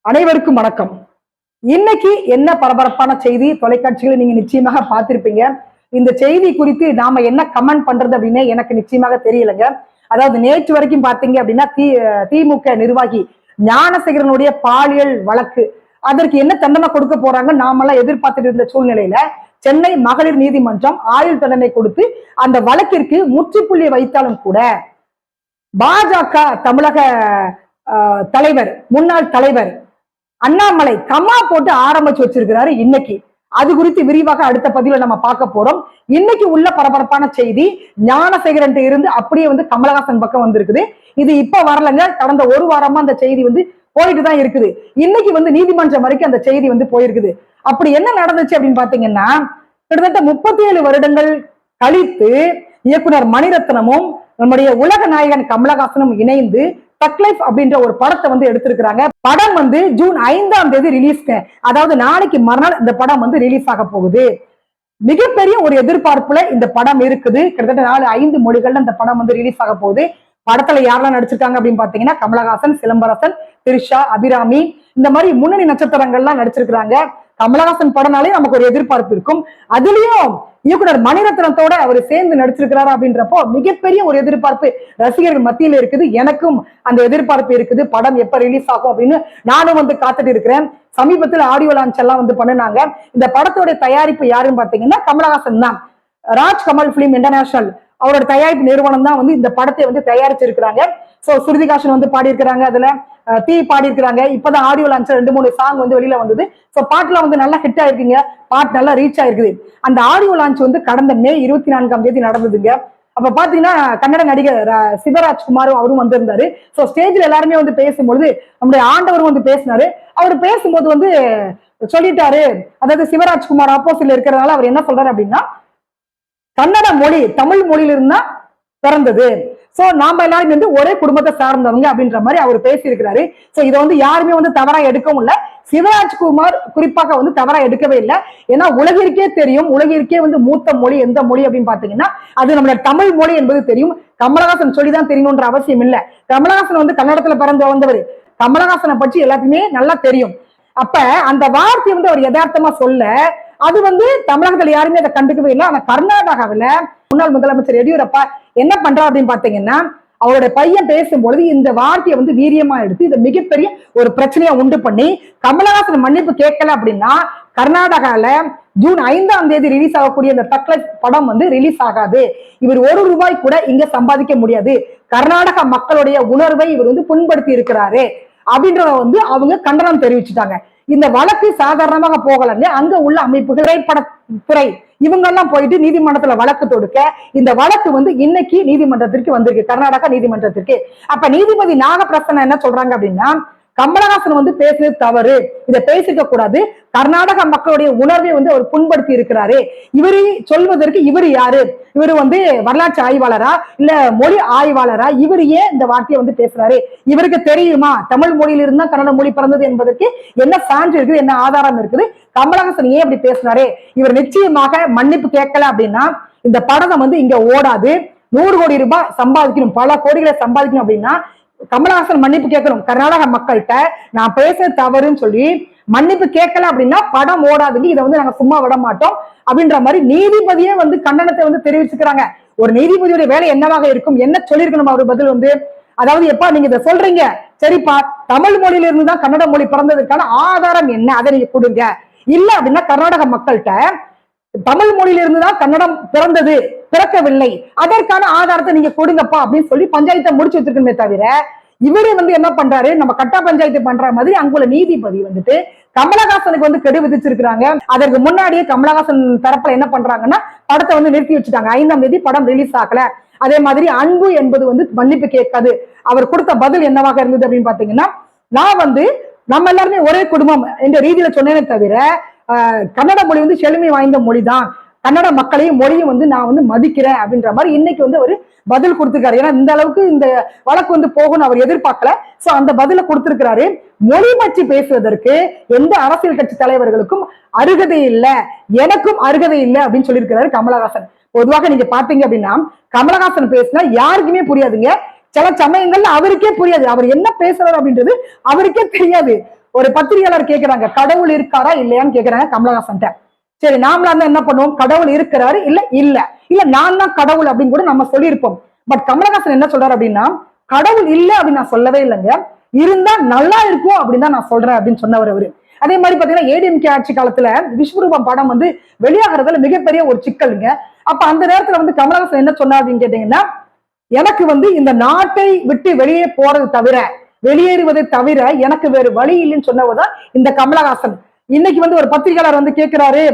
அனைவருக்கும் வணக்கம். இன்னைக்கு என்ன பரபரப்பான செய்தி தொலைக்காட்சிகளை நீங்க நிச்சயமாக பார்த்திருப்பீங்க. இந்த செய்தி குறித்து நாம என்ன கமெண்ட் பண்றது அப்படின்னு எனக்கு நிச்சயமாக தெரியலங்க. அதாவது நேற்று வரைக்கும் பாத்தீங்க அப்படின்னா திமுக நிர்வாகி ஞானசேகரனுடைய பாலியல் வழக்கு, அதற்கு என்ன தண்டனை கொடுக்க போறாங்க நாமெல்லாம் எதிர்பார்த்துட்டு இருந்த சூழ்நிலையில சென்னை மகளிர் நீதிமன்றம் ஆயுள் தண்டனை கொடுத்து அந்த வழக்கிற்கு முற்றுப்புள்ளி வைத்தாலும் கூட பாஜக தமிழக தலைவர் முன்னாள் தலைவர் அண்ணாமலை கம்மா போட்டு ஆரம்பிச்சு வச்சிருக்கிறாரு. இன்னைக்கு அது குறித்து விரிவாக அடுத்த பதிவுல நம்ம பார்க்க போறோம். இன்னைக்கு உள்ள பரபரப்பான செய்தி ஞானசேகரன் இருந்து அப்படியே கமலஹாசன் பக்கம் வந்திருக்குது. இது இப்ப வரலங்க, கடந்த ஒரு வாரமா அந்த செய்தி போயிட்டு தான் இருக்குது. இன்னைக்கு நீதிமன்றம் வரைக்கும் அந்த செய்தி போயிருக்குது. அப்படி என்ன நடந்துச்சு அப்படின்னு பாத்தீங்கன்னா, கிட்டத்தட்ட 37 வருடங்கள் கழித்து இயக்குனர் மணிரத்னமும் நம்முடைய உலக நாயகன் கமலஹாசனும் இணைந்து தக் லைஃப் அப்படின்ற ஒரு படத்தை எடுத்திருக்கிறாங்க. படம் ஜூன் 5ஆம் தேதி ரிலீஸ், அதாவது நாளைக்கு மறுநாள் இந்த படம் ரிலீஸ் ஆக போகுது. மிகப்பெரிய ஒரு எதிர்பார்ப்புல இந்த படம் இருக்குது. கிட்டத்தட்ட 4-5 மொழிகள்ல இந்த படம் ரிலீஸ் ஆக போகுது. படத்துல யாரெல்லாம் நடிச்சிருக்காங்க அப்படின்னு பாத்தீங்கன்னா, கமலஹாசன், சிலம்பரசன், திரிஷா, அபிராமி, இந்த மாதிரி முன்னணி நட்சத்திரங்கள்லாம் நடிச்சிருக்கிறாங்க. கமலஹாசன் படம்னாலே நமக்கு ஒரு எதிர்பார்ப்பு இருக்கும். அதுலயும் இயக்குனர் மணிரத்னத்தோட அவர் சேர்ந்து நடிச்சிருக்கிறாரு அப்படின்றப்போ மிகப்பெரிய ஒரு எதிர்பார்ப்பு ரசிகர்கள் மத்தியில இருக்குது. எனக்கும் அந்த எதிர்பார்ப்பு இருக்குது. படம் எப்ப ரிலீஸ் ஆகும் அப்படின்னு நானும் காத்துட்டு இருக்கிறேன். சமீபத்தில் ஆடியோ லான்ச் எல்லாம் பண்ணுனாங்க. இந்த படத்தோட தயாரிப்பு யாருன்னு பாத்தீங்கன்னா கமலஹாசன் தான். ராஜ் கமல் பிலிம் இன்டர்நேஷனல் அவரோட தயாரிப்பு நிறுவனம் தான் இந்த படத்தை தயாரிச்சிருக்கிறாங்க. சோ ஸ்ருதிகாசன் பாடியிருக்கிறாங்க, அதுல தீ பாடியிருக்கிறாங்க. இப்பதான் ஆடியோ லான்ச் 2-3 சாங் வெளியில வந்தது. சோ பாட்டுலாம் நல்லா ஹிட் ஆயிருக்குங்க. பாட்டு நல்லா ரீச் ஆயிருக்குது. அந்த ஆடியோ லான்ச் கடந்த மே 24ஆம் தேதி நடந்ததுங்க. அப்ப பாத்தீங்கன்னா கன்னட நடிகர் சிவராஜ்குமாரும் அவரும் வந்திருந்தாரு. சோ ஸ்டேஜ்ல எல்லாருமே பேசும்பொழுது நம்முடைய ஆண்டவரும் பேசினாரு. அவர் பேசும்போது சொல்லிட்டாரு, அதாவது சிவராஜ்குமார் ஆப்போசிட்ல இருக்கிறதுனால அவர் என்ன சொல்றாரு அப்படின்னா, கன்னட மொழி தமிழ் மொழியில இருந்தா பிறந்தது. சோ நாம எல்லாரும் ஒரே குடும்பத்தை சார்ந்தவங்க அப்படின்ற மாதிரி அவர் பேசியிருக்கிறாரு. சோ இதை யாருமே தவறா எடுக்கவும் இல்ல. சிவராஜ்குமார் குறிப்பாக தவறா எடுக்கவே இல்லை. ஏன்னா உலகிற்கே தெரியும், உலகிற்கே மூத்த மொழி எந்த மொழி அப்படின்னு பாத்தீங்கன்னா அது நம்மளோட தமிழ் மொழி என்பது தெரியும். கமலஹாசன் சொல்லிதான் தெரியணும்ன்ற அவசியம் இல்ல. கமலஹாசன் கன்னடத்துல பிறந்து வந்தவர். கமலஹாசனை பற்றி எல்லாத்தையுமே நல்லா தெரியும். அப்ப அந்த வார்த்தையை அவர் யதார்த்தமா சொல்ல, அது தமிழகத்துல யாருமே அதை கண்டுக்கவே இல்லை. ஆனா கர்நாடகாவில முன்னாள் முதலமைச்சர் எடியூரப்பா என்ன பண்றா அப்படின்னு பாத்தீங்கன்னா, அவருடைய பையன் பேசும்பொழுது இந்த வார்த்தையை வீரியமா எடுத்து இதை மிகப்பெரிய ஒரு பிரச்சனையா உண்டு பண்ணி கமலஹாசன் மன்னிப்பு கேட்கல அப்படின்னா கர்நாடகால ஜூன் 5ஆம் தேதி ரிலீஸ் ஆகக்கூடிய இந்த தக் லைஃப் படம் ரிலீஸ் ஆகாது. இவர் ₹1 கூட இங்க சம்பாதிக்க முடியாது. கர்நாடக மக்களுடைய உணர்வை இவர் புண்படுத்தி இருக்கிறாரு அப்படின்றத அவங்க கண்டனம் தெரிவிச்சுட்டாங்க. இந்த வழக்கு சாதாரணமாக போகலங்க. அங்க உள்ள அமைப்புகள், திரைப்படத்துறை இவங்க எல்லாம் போயிட்டு நீதிமன்றத்துல வழக்கு தொடுக்க இந்த வழக்கு இன்னைக்கு நீதிமன்றத்திற்கு வந்திருக்கு, கர்நாடகா நீதிமன்றத்திற்கு. அப்ப நீதிபதி நாகப்பிரசன்னா என்ன சொல்றாங்க அப்படின்னா, கமலஹாசன் பேசுறது தவறு, இதை பேசிக்க கூடாது. கர்நாடக மக்களுடைய உணர்வை அவர் புண்படுத்தி இருக்கிறாரு. இவரு சொல்வதற்கு இவர் யாரு? இவரு வரலாற்று ஆய்வாளரா இல்ல மொழி ஆய்வாளரா? இவர் ஏன் இந்த வார்த்தையை பேசுறாரு? இவருக்கு தெரியுமா தமிழ் மொழியில இருந்தா கன்னட மொழி பிறந்தது என்பதற்கு என்ன சான்று இருக்குது, என்ன ஆதாரம் இருக்குது? கமலஹாசன் ஏன் இப்படி பேசுறாரு? இவர் நிச்சயமாக மன்னிப்பு கேட்கல அப்படின்னா இந்த படம் இங்க ஓடாது. 100 கோடி ரூபாய் சம்பாதிக்கணும், பல கோடிகளை சம்பாதிக்கணும் அப்படின்னா கமலஹாசன் மன்னிப்பு கேட்கணும். கர்நாடக மக்கள்கிட்ட நான் பேச தவறுன்னு சொல்லி மன்னிப்பு கேட்கல அப்படின்னா படம் ஓடாதுங்க. இதை நாங்க சும்மா விட மாட்டோம் அப்படின்ற மாதிரி நீதிபதியே கண்டனத்தை தெரிவிச்சுக்கிறாங்க. ஒரு நீதிபதியோட வேலை என்னவாக இருக்கும், என்ன சொல்லிருக்கணும் அவர் பதில் அதாவது எப்பா நீங்க இதை சொல்றீங்க, சரிப்பா தமிழ் மொழியில இருந்து தான் கன்னட மொழி பிறந்ததுக்கான ஆதாரம் என்ன, அதை நீங்க கொடுங்க. இல்ல அப்படின்னா கர்நாடக மக்கள்கிட்ட தமிழ் மொழியில இருந்துதான் கன்னடம் பிறந்தது, பிறக்கவில்லை, அதற்கான ஆதாரத்தை நீங்க கொடுங்கப்பா அப்படின்னு சொல்லி பஞ்சாயத்தை முடிச்சு வச்சிருக்கணுமே தவிர இவரு என்ன பண்றாரு, நம்ம கட்டா பஞ்சாயத்து பண்ற மாதிரி அங்குள்ள நீதிபதி கமலஹாசனுக்கு கெடு விதிச்சிருக்கிறாங்க. அதற்கு முன்னாடியே கமலஹாசன் தரப்புல என்ன பண்றாங்கன்னா படத்தை நிறுத்தி வச்சுட்டாங்க. 5ஆம் தேதி படம் ரிலீஸ் ஆகல. அதே மாதிரி அன்பு என்பது மன்னிப்பு கேட்காது. அவர் கொடுத்த பதில் என்னவாக இருந்தது அப்படின்னு பாத்தீங்கன்னா, நான் நம்ம எல்லாருமே ஒரே குடும்பம் என்ற ரீதியில சொன்னேனே தவிர கன்னட மொழி செழுமை வாய்ந்த மொழிதான், கன்னட மக்களையும் மொழியும் நான் மதிக்கிறேன் அப்படின்ற மாதிரி இன்னைக்கு ஒரு பதில் கொடுத்திருக்காரு. ஏன்னா இந்த அளவுக்கு இந்த வழக்கு போகும்னு அவர் எதிர்பார்க்கல. சோ அந்த பதில கொடுத்திருக்கிறாரு. மொழி பற்றி பேசுவதற்கு எந்த அரசியல் கட்சி தலைவர்களுக்கும் அருகதை இல்லை, எனக்கும் அருகதை இல்லை அப்படின்னு சொல்லியிருக்கிறாரு கமலஹாசன். பொதுவாக நீங்க பாத்தீங்க அப்படின்னா கமலஹாசன் பேசினா யாருக்குமே புரியாதுங்க. சில சமயங்கள்ல அவருக்கே புரியாது, அவர் என்ன பேசுறாரு அப்படின்றது அவருக்கே தெரியாது. ஒரு பத்திரிகையாளர் கேக்குறாங்க, கடவுள் இருக்காரா இல்லையான்னு கேக்குறாங்க கமலஹாசன். சரி, நாமளா இருந்தா என்ன பண்ணுவோம்? கடவுள் இருக்கிறாரு, இல்ல நான் தான் கடவுள் அப்படின்னு கூட நம்ம சொல்லியிருப்போம். பட் கமலஹாசன் என்ன சொல்றாரு அப்படின்னா, கடவுள் இல்ல அப்படின்னு நான் சொல்லவே இல்லைங்க, இருந்தா நல்லா இருக்கும் அப்படின்னு தான் நான் சொல்றேன் அப்படின்னு சொன்னவர் அவரு. அதே மாதிரி பாத்தீங்கன்னா ஏடிஎம்கே ஆட்சி காலத்துல விஸ்வரூபம் படம் வந்து வெளியாகிறதுல மிகப்பெரிய ஒரு சிக்கலுங்க. அப்ப அந்த நேரத்துல வந்து கமலஹாசன் என்ன சொன்னார் அப்படின்னு கேட்டீங்கன்னா, எனக்கு வந்து இந்த நாட்டை விட்டு வெளியே போறது தவிர, வெளியேறுவதை தவிர எனக்கு வேறு வழி இல்லைன்னு சொன்னவர்தான் இந்த கமலஹாசன். இன்னைக்கு வந்து ஒரு பத்திரிகையாளர் வந்து கேட்கிறாரு,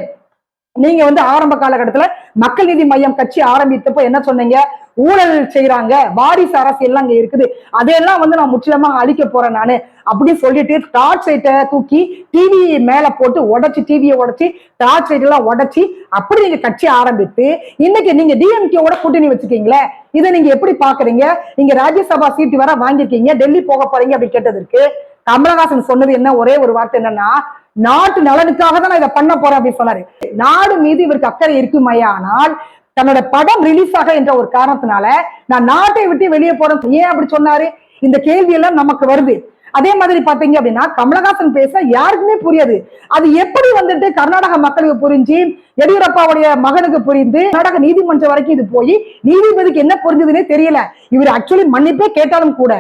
நீங்க வந்து ஆரம்ப காலகட்டத்துல மக்கள் நீதி மையம் கட்சி ஆரம்பித்தப்போ என்ன சொன்னீங்க? ஊழல் செய்யறாங்க, வாரிசு அரசியல் அங்க இருக்குது, அதையெல்லாம் வந்து நான் முற்றிலுமா அழிக்க போறேன் நானு அப்படின்னு சொல்லிட்டு டார்ச் லைட்டை தூக்கி டிவி மேல போட்டு உடைச்சு, டிவியை உடைச்சு, டார்ச் லைட் எல்லாம் உடைச்சு அப்படி நீங்க கட்சி ஆரம்பித்து இன்னைக்கு நீங்க டிஎம்கேவோட கூட்டணி வச்சுக்கீங்களே, இதை நீங்க எப்படி பாக்குறீங்க? நீங்க ராஜ்யசபா சீட்டு வர வாங்கிருக்கீங்க, டெல்லி போக போறீங்க அப்படி கேட்டதற்கு கமலஹாசன் சொன்னது என்ன? ஒரே ஒரு வார்த்தை என்னன்னா, நாட்டு நலனுக்காக தான் நான் இதை பண்ண போறேன் அப்படின்னு சொன்னாரு. நாடு மீது இவருக்கு அக்கறை இருக்குமையானால் தன்னோட படம் ரிலீஸ் ஆக என்ற ஒரு காரணத்தினால நான் நாட்டை விட்டு வெளியே போறேன் ஏன் அப்படி சொன்னாரு? இந்த கேள்வி எல்லாம் நமக்கு வருது. அதே மாதிரி பாத்தீங்க அப்படின்னா கமலஹாசன் பேச யாருக்குமே புரியாது. அது எப்படி வந்துட்டு கர்நாடக மக்களுக்கு புரிஞ்சு, எடியூரப்பாவுடைய மகனுக்கு புரிந்து, கர்நாடக நீதிமன்றம் வரைக்கும் இது போய் நீதிபதிக்கு என்ன புரிஞ்சதுன்னே தெரியல. இவர் ஆக்சுவலி மன்னிப்பே கேட்டாலும் கூட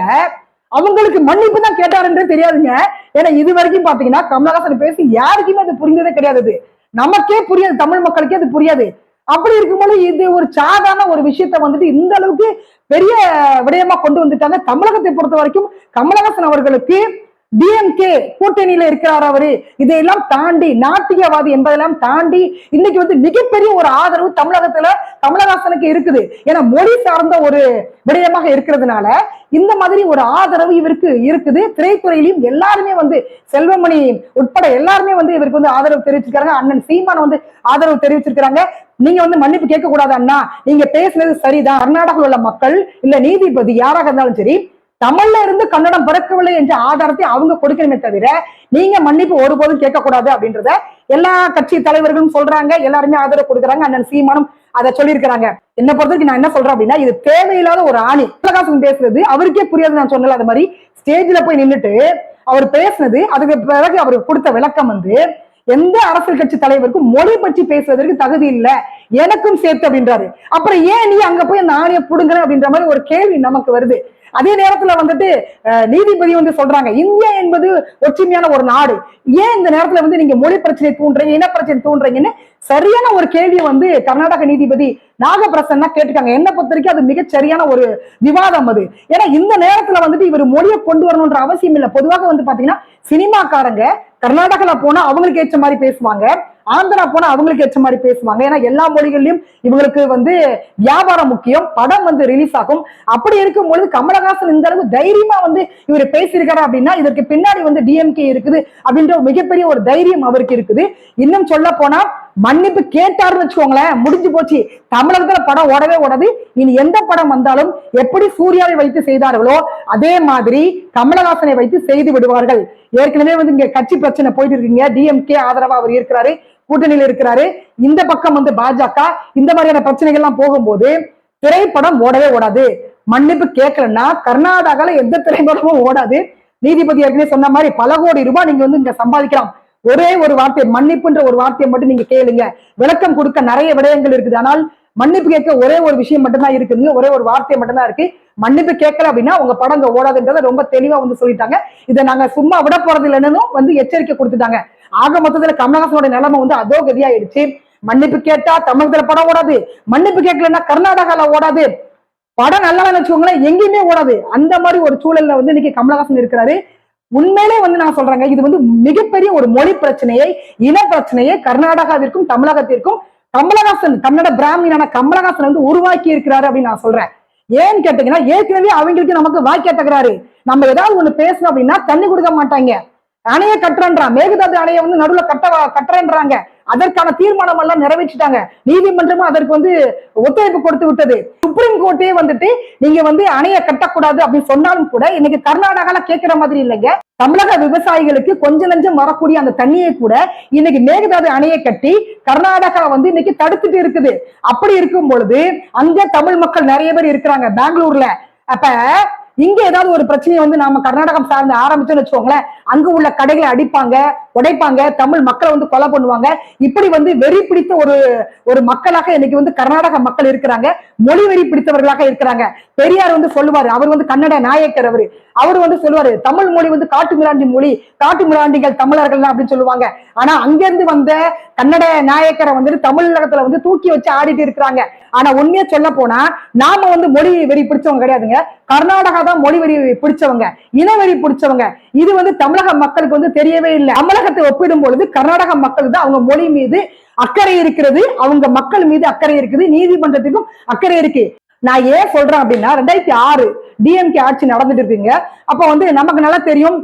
அவங்களுக்கு மன்னிப்பு தான் கேட்டாருன்றே தெரியாதுங்க. ஏன்னா இது வரைக்கும் பாத்தீங்கன்னா கமலஹாசன் பேசி யாருக்குமே அது புரிந்ததே கிடையாது. நமக்கே புரியாது, தமிழ் மக்களுக்கே அது புரியாது. அப்படி இருக்கும்போது இது ஒரு சாதாரண ஒரு விஷயத்த வந்துட்டு இந்த அளவுக்கு பெரிய விடயமா கொண்டு வந்துட்டாங்க. தமிழகத்தை பொறுத்த வரைக்கும் கமலஹாசன் அவர்களுக்கு டிஎம்கே கூட்டணியில இருக்கிறார் அவரு, இதையெல்லாம் தாண்டி நாட்டியவாதி என்பதெல்லாம் தாண்டி இன்னைக்கு வந்து மிகப்பெரிய ஒரு ஆதரவு தமிழகத்துல கமலஹாசனுக்கு இருக்குது. ஏன்னா மொழி சார்ந்த ஒரு விடயமாக இருக்கிறதுனால இந்த மாதிரி ஒரு ஆதரவு இவருக்கு இருக்குது. திரைத்துறையிலும் எல்லாருமே வந்து செல்வமணி உட்பட எல்லாருமே வந்து இவருக்கு வந்து ஆதரவு தெரிவிச்சிருக்காங்க. அண்ணன் சீமான் வந்து ஆதரவு தெரிவிச்சிருக்காங்க. நீங்க வந்து மன்னிப்பு கேட்க கூடாது அண்ணா, நீங்க பேசுனது சரிதான், கர்நாடகாவில் உள்ள மக்கள் இல்ல நீதிபதி யாராக இருந்தாலும் சரி தமிழ்ல இருந்து கன்னடம் பிறக்கவில்லை என்ற ஆதாரத்தை அவங்க கொடுக்கணுமே தவிர நீங்க மன்னிப்பு ஒருபோதும் கேட்கக்கூடாது அப்படின்றத எல்லா கட்சி தலைவர்களும் சொல்றாங்க, எல்லாருமே ஆதரவு கொடுக்குறாங்க. அண்ணன் சீமானும் அதை சொல்லியிருக்கிறாங்க. என்ன பொறுத்தவரைக்கும் நான் என்ன சொல்றேன் அப்படின்னா, இது தேவையில்லாத ஒரு ஆணி. கமலஹாசன் பேசுறது அவருக்கே புரியாது. நான் சொன்னல அது மாதிரி ஸ்டேஜ்ல போய் நின்றுட்டு அவர் பேசுனது, அதுக்கு பிறகு அவருக்கு கொடுத்த விளக்கம் வந்து எந்த அரசியல் கட்சி தலைவருக்கும் மொழி பற்றி பேசுவதற்கு தகுதி இல்லை, எனக்கும் சேர்த்து அப்படின்றாரு. அப்புறம் ஏன் நீ அங்க போய் அந்த ஆணையை புடுங்குற அப்படின்ற மாதிரி ஒரு கேள்வி நமக்கு வருது. அதே நேரத்துல வந்துட்டு நீதிபதி வந்து சொல்றாங்க இந்தியா என்பது ஒற்றுமையான ஒரு நாடு, ஏன் இந்த நேரத்துல வந்து நீங்க மொழி பிரச்சனை தூண்டுறீங்க, இன பிரச்சனை தூண்டுறீங்கன்னு சரியான ஒரு கேள்வியை வந்து கர்நாடக நீதிபதி நாகபிரசன்னா கேட்டுக்காங்க. என்ன பொறுத்த வரைக்கும் அது மிகச் சரியான ஒரு விவாதம் அது. ஏன்னா இந்த நேரத்துல வந்துட்டு இவர் மொழியை கொண்டு வரணும்ன்ற அவசியம் இல்லை. பொதுவாக வந்து பாத்தீங்கன்னா சினிமாக்காரங்க கர்நாடகால போனா அவங்களுக்கு ஏற்ற மாதிரி பேசுவாங்க, ஆந்திரா போனா அவங்களுக்கு ஏற்ற மாதிரி பேசுவாங்க. ஏன்னா எல்லா மொழிகள்லயும் இவங்களுக்கு வந்து வியாபாரம் முக்கியம், படம் வந்து ரிலீஸ் ஆகும். அப்படி இருக்கும் பொழுது கமலஹாசன் இந்த அளவு தைரியமா வந்து இவர் பேசியிருக்காரு அப்படின்னா இதற்கு பின்னாடி வந்து டிஎம்கே இருக்குது அப்படின்ற மிகப்பெரிய ஒரு தைரியம் அவருக்கு இருக்குது. இன்னும் சொல்ல போனா மன்னிப்பு கேட்டாருன்னு வச்சுக்கோங்களேன், முடிஞ்சு போச்சு. தமிழகத்துல படம் ஓடவே ஓடாது. இனி எந்த படம் வந்தாலும் எப்படி சூர்யாவை வைத்து செய்தார்களோ அதே மாதிரி கமலஹாசனை வைத்து செய்து விடுவார்கள். ஏற்கனவே வந்து இங்க கட்சி பிரச்சனை போயிட்டு இருக்கீங்க, டிஎம்கே ஆதரவா அவர் இருக்கிறாரு, கூட்டணியில் இருக்கிறாரு. இந்த பக்கம் வந்து பாஜக, இந்த மாதிரியான பிரச்சனைகள் எல்லாம் போகும்போது திரைப்படம் ஓடவே ஓடாது. மன்னிப்பு கேட்கலன்னா கர்நாடகால எந்த திரைப்படமும் ஓடாது. நீதிபதி ஏற்கனவே சொன்ன மாதிரி பல கோடி ரூபாய் நீங்க வந்து இங்க சம்பாதிக்கலாம். ஒரே ஒரு வார்த்தை மன்னிப்புன்ற ஒரு வார்த்தையை மட்டும் நீங்க கேளுங்க, விளக்கம் கொடுக்க நிறைய விடயங்கள் இருக்குது. ஆனால் மன்னிப்பு கேட்க ஒரே ஒரு விஷயம் மட்டும்தான் இருக்குங்க, ஒரே ஒரு வார்த்தை மட்டும்தான் இருக்கு. மன்னிப்பு கேட்கல அப்படின்னா உங்க படம் ஓடாதுன்றத ரொம்ப தெளிவா வந்து சொல்லிட்டாங்க. இதை நாங்க சும்மா விட போறது இல்லைன்னு வந்து எச்சரிக்கை கொடுத்துட்டாங்க. ஆக மொத்தத்துல கமலஹாசனோட நிலைமை வந்து அதோ கதியாயிடுச்சு. மன்னிப்பு கேட்டா தமிழகத்துல படம் ஓடாது, மன்னிப்பு கேட்கலன்னா கர்நாடகால ஓடாது, படம் நல்லா வச்சுக்கோங்களேன் எங்கேயுமே ஓடாது. அந்த மாதிரி ஒரு சூழல்ல வந்து இன்னைக்கு கமலஹாசன் இருக்கிறாரு. உண்மையிலே வந்து நான் சொல்றேங்க, இது வந்து மிகப்பெரிய ஒரு மொழி பிரச்சனையை, இன பிரச்சனையை கர்நாடகாவிற்கும் தமிழகத்திற்கும் கமலஹாசன், கன்னட பிராமினான கமலஹாசன் வந்து உருவாக்கி இருக்கிறாரு அப்படின்னு நான் சொல்றேன். ஏன்னு கேட்டீங்கன்னா ஏற்கனவே அவங்களுக்கு நமக்கு வாக்கிய தகராறு. நம்ம ஏதாவது ஒண்ணு பேசணும் அப்படின்னா தண்ணி கொடுக்க மாட்டாங்க, அணைய கட்டுறன்றான், மேகதாது அணையை வந்து நடுவுல கட்டுறேன்றாங்க. அதற்கான தீர்மானம் எல்லாம் நிறைவேற்றிட்டாங்க. நீதிமன்றமும் அதற்கு வந்து ஒத்துழைப்பு கொடுத்து விட்டது. சுப்ரீம் கோர்ட்டே வந்துட்டு நீங்க வந்து அணையை கட்டக்கூடாது அப்படின்னு சொன்னாலும் கூட இன்னைக்கு கர்நாடகால கேட்கிற மாதிரி இல்லைங்க. தமிழக விவசாயிகளுக்கு கொஞ்சம் நஞ்சம் வரக்கூடிய அந்த தண்ணியை கூட இன்னைக்கு மேகதாது அணையை கட்டி கர்நாடகா வந்து இன்னைக்கு தடுத்துட்டு இருக்குது. அப்படி இருக்கும் பொழுது அங்க தமிழ் மக்கள் நிறைய பேர் இருக்கிறாங்க பெங்களூர்ல. அப்ப இங்க ஏதாவது ஒரு பிரச்சனையை வந்து நாம கர்நாடகம் சார்ந்து ஆரம்பிச்சோம்னு வச்சுக்கோங்களேன், அங்க உள்ள கடைகளை அடிப்பாங்க, உடைப்பாங்க, தமிழ் மக்களை வந்து கொலை பண்ணுவாங்க. இப்படி வந்து வெறி பிடித்த ஒரு ஒரு மக்களாக இன்னைக்கு வந்து கர்நாடக மக்கள் இருக்கிறாங்க. மொழி வெறி பிடித்தவர்களாக இருக்கிறாங்க. பெரியார் வந்து சொல்லுவாரு, அவர் வந்து கன்னட நாயக்கர், அவர் வந்து சொல்லுவாரு, தமிழ் மொழி வந்து காட்டு மிராண்டி மொழி, காட்டு மிராண்டிகள் தமிழர்கள் அப்படின்னு சொல்லுவாங்க. ஆனா அங்கிருந்து வந்த கன்னட நாயக்கரை வந்துட்டு தமிழகத்துல வந்து தூக்கி வச்சு ஆடிட்டு இருக்கிறாங்க. ஆனா உண்மையா சொல்ல போனா நாம வந்து மொழி வெறி பிடிச்சவங்க கிடையாதுங்க. கர்நாடகா தான் மொழி வெறி பிடிச்சவங்க, இனவெறி பிடிச்சவங்க. இது வந்து தமிழக மக்களுக்கு வந்து தெரியவே இல்லை. தமிழகத்தை ஒப்பிடும் பொழுது கர்நாடக மக்களுக்கு தான் அவங்க மொழி மீது அக்கறை இருக்கிறது, அவங்க மக்கள் மீது அக்கறை இருக்குது, நீதிமன்றத்துக்கும் அக்கறை இருக்கு. நான் ஏன் சொல்றேன் அப்படின்னா 2006 டிஎம்கே ஆட்சி நடந்துட்டு இருக்குங்க. அப்ப வந்து நமக்கு நல்லா தெரியும்,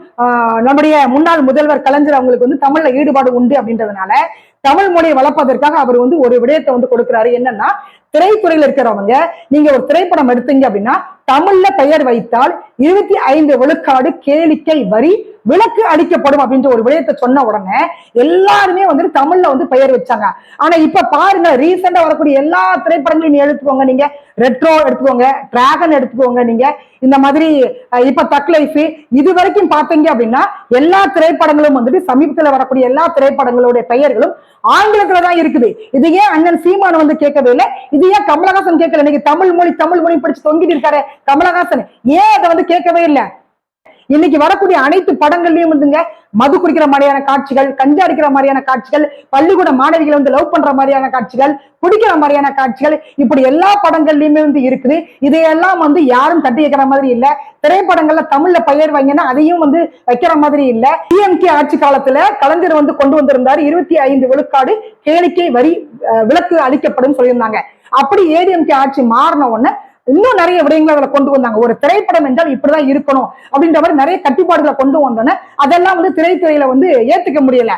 நம்முடைய முன்னாள் முதல்வர் கலைஞர் அவங்களுக்கு வந்து தமிழ்ல ஈடுபாடு உண்டு அப்படின்றதுனால தமிழ் மொழியை வளர்ப்பதற்காக அவர் வந்து ஒரு விடயத்தை வந்து கொடுக்கிறாரு. என்னன்னா, திரைத்துறையில இருக்கிறவங்க நீங்க ஒரு திரைப்படம் எடுத்தீங்க அப்படின்னா தமிழ்ல பெயர் வைத்தால் 25 விழுக்காடு கேளிக்கை வரி விலக்கு அளிக்கப்படும் அப்படின்ற ஒரு விடயத்தை சொன்ன உடனே எல்லாருமே வந்துட்டு தமிழ்ல வந்து பெயர் வச்சாங்க. ஆனா இப்ப பாருங்க, ரீசெண்டா வரக்கூடிய எல்லா திரைப்படங்களையும் நீங்க எடுத்துக்கோங்க, நீங்க ரெட்ரோ எடுத்துக்கோங்க, டிராகன் எடுத்துக்கோங்க, நீங்க இந்த மாதிரி இப்ப தக் லைஃப், இது வரைக்கும் பாத்தீங்க அப்படின்னா எல்லா திரைப்படங்களும் வந்துட்டு சமீபத்துல வரக்கூடிய எல்லா திரைப்படங்களுடைய பெயர்களும் ஆங்கிலத்துலதான் இருக்குது. இது ஏன் அண்ணன் சீமான் வந்து கேட்கவே இல்லை, இது ஏன் கமலஹாசன் கேட்கல? இன்னைக்கு தமிழ் மொழி படிச்சு தொங்கிட்டு இருக்காரு கமலஹாசன், ஏன் அதை வந்து கேட்கவே இல்லை? இன்னைக்கு வரக்கூடிய அனைத்து படங்கள்லயும் வந்துங்க மது குடிக்கிற மாதிரியான காட்சிகள், கஞ்சா அடிக்கிற மாதிரியான காட்சிகள், பள்ளிக்கூட மாணவிகளை வந்து லவ் பண்ற மாதிரியான காட்சிகள், குடிக்கிற மாதிரியான காட்சிகள், இப்படி எல்லா படங்கள்லயுமே வந்து இருக்குது. இதையெல்லாம் வந்து யாரும் தட்டி வைக்கிற மாதிரி இல்ல. திரைப்படங்கள்ல தமிழ்ல பெயர் வைங்கன்னா அதையும் வந்து வைக்கிற மாதிரி இல்ல. டிஎம்கே ஆட்சி காலத்துல கலைஞர் வந்து கொண்டு வந்திருந்தாரு 25 விழுக்காடு கேளிக்கை வரி விலக்கு அளிக்கப்படும் சொல்லியிருந்தாங்க. அப்படி ஏடிஎம்கே ஆட்சி மாறின உடனே இன்னும் நிறைய விடயங்களை அதுல கொண்டு வந்தாங்க. ஒரு திரைப்படம் என்றால் இப்படிதான் இருக்கணும் அப்படின்ற மாதிரி நிறைய கட்டுப்பாடுகளை கொண்டு வந்தோன்னே அதெல்லாம் வந்து திரைத்துறையில வந்து ஏத்துக்க முடியல.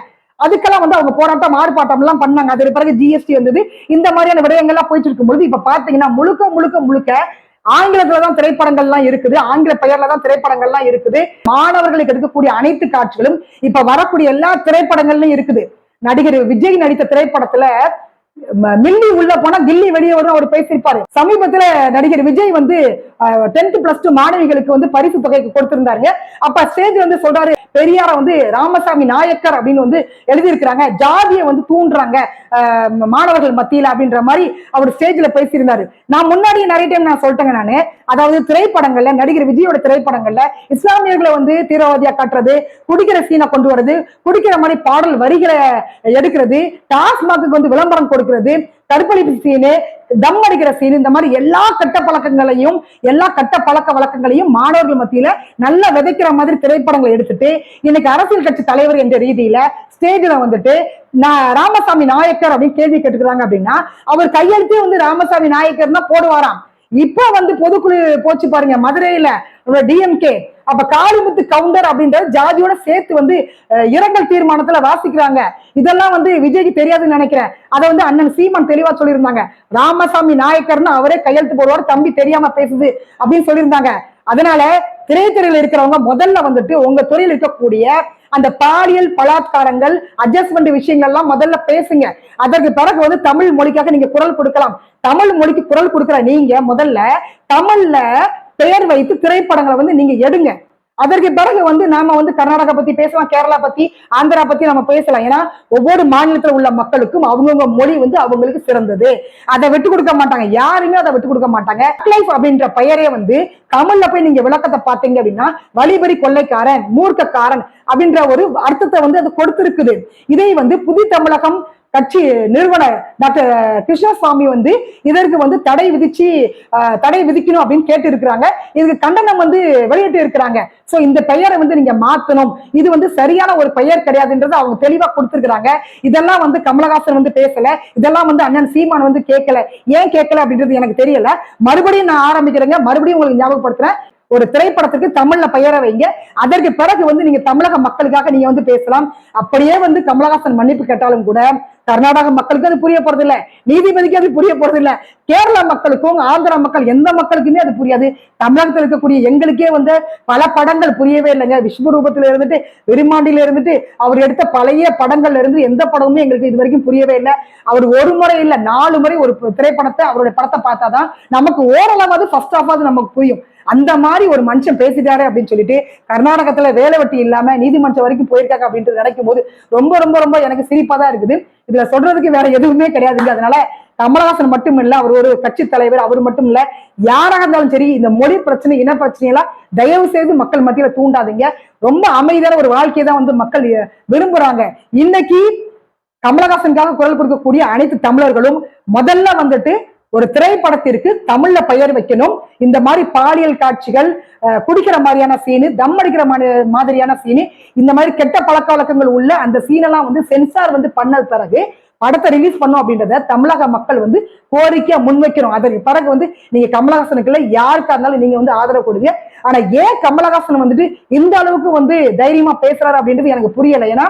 அதுக்கெல்லாம் வந்து அவங்க போராட்டம் ஆர்ப்பாட்டம் எல்லாம் பண்ணாங்க. அதற்கு பிறகு ஜிஎஸ்டி வந்தது. இந்த மாதிரியான விடயங்கள்லாம் போயிட்டு இருக்கும்பொழுது இப்ப பாத்தீங்கன்னா முழுக்க முழுக்க முழுக்க ஆங்கிலத்துலதான் திரைப்படங்கள்லாம் இருக்குது, ஆங்கில பெயர்ல தான் திரைப்படங்கள்லாம் இருக்குது. மாணவர்களுக்கு எடுக்கக்கூடிய அனைத்து காட்சிகளும் இப்ப வரக்கூடிய எல்லா திரைப்படங்கள்லயும் இருக்குது. நடிகர் விஜய் நடித்த திரைப்படத்துல மில்லி உள்ள போனா கில்லி வெளியே வரும் அவர் பேசியிருப்பாரு. சமீபத்துல நடிகர் விஜய் வந்து 10th+2 மாணவிகளுக்கு வந்து பரிசு தொகை கொடுத்திருந்தாருங்க. அப்ப ஸ்டேஜ் வந்து சொல்றாரு, பெரியார வந்து ராமசாமி நாயக்கர் அப்படின்னு வந்து எழுதியிருக்கிறாங்க, ஜாதியை வந்து தூண்டுறாங்க மாணவர்கள் மத்தியில அப்படின்ற மாதிரி அவர் ஸ்டேஜ்ல பேசியிருந்தாரு. நான் முன்னாடி நிறைய டைம் நான் சொல்லிட்டேங்க நானு, அதாவது திரைப்படங்கள்ல நடிகர் விஜயோட திரைப்படங்கள்ல இஸ்லாமியர்களை வந்து தீவிரவாதியா காட்டுறது, குடிக்கிற சீனை கொண்டு வர்றது, குடிக்கிற மாதிரி பாடல் வரிகளை எடுக்கிறது, டாஸ்மாக்கு வந்து விளம்பரம் கொடுக்கிறது, கற்பழிப்பு சீனு, தம் அடிக்கிற சீன், இந்த மாதிரி எல்லா கட்ட பழக்கங்களையும் எல்லா கட்ட பழக்க வழக்கங்களையும் மாணவர்கள் மத்தியில நல்லா விதைக்கிற மாதிரி திரைப்படங்களை எடுத்துட்டு இன்னைக்கு அரசியல் கட்சி தலைவர் என்ற ரீதியில ஸ்டேஜ்ல வந்துட்டு ராமசாமி நாயக்கர் அப்படின்னு கேள்வி கேட்டுக்கிறாங்க. அப்படின்னா அவர் கையெழுத்தே வந்து ராமசாமி நாயக்கர் தான் போடுவாராம். இப்ப வந்து பொதுக்குழு போச்சு பாருங்க மதுரையில டிஎம்கே, அப்ப காளிமுத்து கவுண்டர் அப்படின்ற ஜாதியோட சேர்த்து வந்து இரங்கல் தீர்மானத்துல வாசிக்கிறாங்க. இதெல்லாம் வந்து விஜய்க்கு தெரியாதுன்னு நினைக்கிறேன். அதை வந்து அண்ணன் சீமான் தெளிவா சொல்லியிருந்தாங்க. ராமசாமி நாயக்கர்னு அவரே கையெழுத்து போடுவார், தம்பி தெரியாம பேசுது அப்படின்னு சொல்லியிருந்தாங்க. அதனால திரைத்துறையில் இருக்கிறவங்க முதல்ல வந்துட்டு உங்க துறையில் இருக்கக்கூடிய அந்த பாலியல் பலாத்காரங்கள் அட்ஜஸ்ட்மெண்ட் விஷயங்கள்லாம் முதல்ல பேசுங்க. அதற்கு பிறகு வந்து தமிழ் மொழிக்காக நீங்க குரல் கொடுக்கலாம். தமிழ் மொழிக்கு குரல் கொடுக்கிற நீங்க முதல்ல தமிழ்ல பெயர் வைத்து திரைப்படங்களை வந்து நீங்க எடுங்க. அதற்கு பிறகு வந்து நாம வந்து கர்நாடகா பத்தி பேசலாம், கேரளா பத்தி, ஆந்திரா பத்தி நம்ம பேசலாம். ஏன்னா ஒவ்வொரு மாநிலத்துல உள்ள மக்களுக்கும் அவங்கவுங்க மொழி வந்து அவங்களுக்கு சிறந்தது. அதை விட்டு கொடுக்க மாட்டாங்க, யாருமே அதை விட்டு கொடுக்க மாட்டாங்க. லைஃப் அப்படின்ற பெயரே வந்து தமிழ்ல போய் நீங்க விளக்கத்தை பார்த்தீங்க அப்படின்னா வழிபறி கொள்ளைக்காரன், மூர்க்கக்காரன் அப்படின்ற ஒரு அர்த்தத்தை வந்து அது கொடுத்திருக்குது. இதை வந்து புது தமிழகம் கட்சி நிறுவனர் டாக்டர் கிருஷ்ணசாமி வந்து இதற்கு வந்து தடை விதிக்கணும் அப்படின்னு கேட்டு இருக்கிறாங்க. இதுக்கு கண்டனம் வந்து வெளியிட்டு இருக்கிறாங்க. சோ இந்த பெயரை வந்து நீங்க மாத்தணும், இது வந்து சரியான ஒரு பெயர் கிடையாதுன்றது அவங்க தெளிவா கொடுத்திருக்கிறாங்க. இதெல்லாம் வந்து கமலஹாசன் வந்து பேசல, இதெல்லாம் வந்து அண்ணன் சீமான் வந்து கேட்கல. ஏன் கேட்கல அப்படின்றது எனக்கு தெரியல. மறுபடியும் நான் ஆரம்பிக்கிறேங்க, மறுபடியும் உங்களுக்கு ஞாபகப்படுத்துறேன். ஒரு திரைப்படத்துக்கு தமிழ்ல பெயரை வைங்க. அதற்கு பிறகு வந்து நீங்க தமிழக மக்களுக்காக நீங்க வந்து பேசலாம். அப்படியே வந்து கமலஹாசன் மன்னிப்பு கேட்டாலும் கூட கர்நாடக மக்களுக்கு அது புரிய போறது இல்ல, நீதிபதிக்கு அது புரிய போறது இல்ல, கேரளா மக்களுக்கும் ஆந்திரா மக்கள் எந்த மக்களுக்குமே அது புரியாது. தமிழகத்தில் இருக்கக்கூடிய எங்களுக்கே வந்து பல படங்கள் புரியவே இல்லைங்க. விஸ்வரூபத்துல இருந்துட்டு, விருமாண்டியில இருந்துட்டு, அவர் எடுத்த பழைய படங்கள்ல இருந்து எந்த படமுமே எங்களுக்கு இது வரைக்கும் புரியவே இல்லை. அவர் ஒரு முறை இல்ல 4 முறை ஒரு திரைப்படத்தை அவருடைய படத்தை பார்த்தாதான் நமக்கு ஓரளவாவது ஃபர்ஸ்ட் ஆஃப் நமக்கு புரியும். அந்த மாதிரி ஒரு மனுஷன் பேசிட்டாரு அப்படின்னு சொல்லிட்டு கர்நாடகத்துல வேலை வெட்டி இல்லாம நீதிமன்றம் வரைக்கும் போயிருக்காங்க அப்படின்றது நினைக்கும் போது ரொம்ப ரொம்ப ரொம்ப எனக்கு சிரிப்பா தான் இருக்குது. இதுல சொல்றதுக்கு வேற எதுவுமே கிடையாதுங்க. அதனால கமலஹாசன் மட்டும் இல்ல, அவர் ஒரு கட்சி தலைவர், அவர் மட்டும் இல்ல, யாராக இருந்தாலும் சரி இந்த மொழி பிரச்சனை இன பிரச்சனையெல்லாம் தயவு செய்து மக்கள் மத்தியில தூண்டாதீங்க. ரொம்ப அமைதியான ஒரு வாழ்க்கையை தான் வந்து மக்கள் விரும்புறாங்க. இன்னைக்கு கமலஹாசனுக்காக குரல் கொடுக்கக்கூடிய அனைத்து தமிழர்களும் முதல்ல வந்துட்டு ஒரு திரைப்படத்திற்கு தமிழ்ல பெயர் வைக்கணும். இந்த மாதிரி பாலியல் காட்சிகள், குடிக்கிற மாதிரியான சீனு, தம் அடிக்கிற மாதிரியான சீனு, இந்த மாதிரி கெட்ட பழக்க வழக்கங்கள் உள்ள அந்த சீனெல்லாம் வந்து சென்சார் வந்து பண்ண பிறகு படத்தை ரிலீஸ் பண்ணும் அப்படின்றத தமிழக மக்கள் வந்து கோரிக்கையா முன்வைக்கிறோம். அதற்கு பிறகு வந்து நீங்க கமலஹாசனுக்குள்ள யாருக்கா இருந்தாலும் நீங்க வந்து ஆதரவு கொடுங்க. ஆனா ஏன் கமலஹாசன் வந்துட்டு இந்த அளவுக்கு வந்து தைரியமா பேசுறாரு அப்படின்றது எனக்கு புரியல. ஏன்னா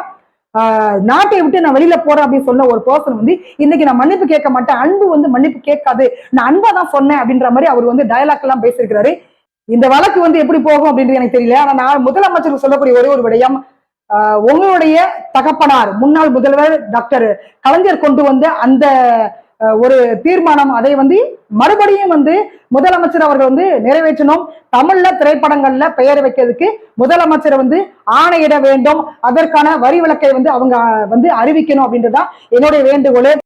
நாட்டை விட்டு நான் வெளியில போறேன் அப்படின்னு சொன்ன ஒரு பர்சன் வந்து இன்னைக்கு நான் மன்னிப்பு கேட்க மாட்டேன், அன்பு வந்து மன்னிப்பு கேட்காது, நான் அன்பா தான் சொன்னேன் அப்படின்ற மாதிரி அவர் வந்து டயலாக் எல்லாம் பேசியிருக்கிறாரு. இந்த வழக்கு வந்து எப்படி போகும் அப்படின்றது எனக்கு தெரியல. ஆனா நான் முதலமைச்சருக்கு சொல்லக்கூடிய ஒரே ஒரு விடயம், உங்களுடைய தகப்பனார் முன்னாள் முதல்வர் டாக்டர் கலைஞர் கொண்டு வந்த அந்த ஒரு தீர்மானம், அதை வந்து மறுபடியும் வந்து முதலமைச்சர் அவர்கள் வந்து நிறைவேற்றணும். தமிழ்ல திரைப்படங்கள்ல பெயர் வைக்கிறதுக்கு முதலமைச்சர் வந்து ஆணையிட வேண்டும். அதற்கான வரி விலக்கை வந்து அவங்க வந்து அறிவிக்கணும் அப்படின்றதுதான் என்னுடைய வேண்டுகோள்.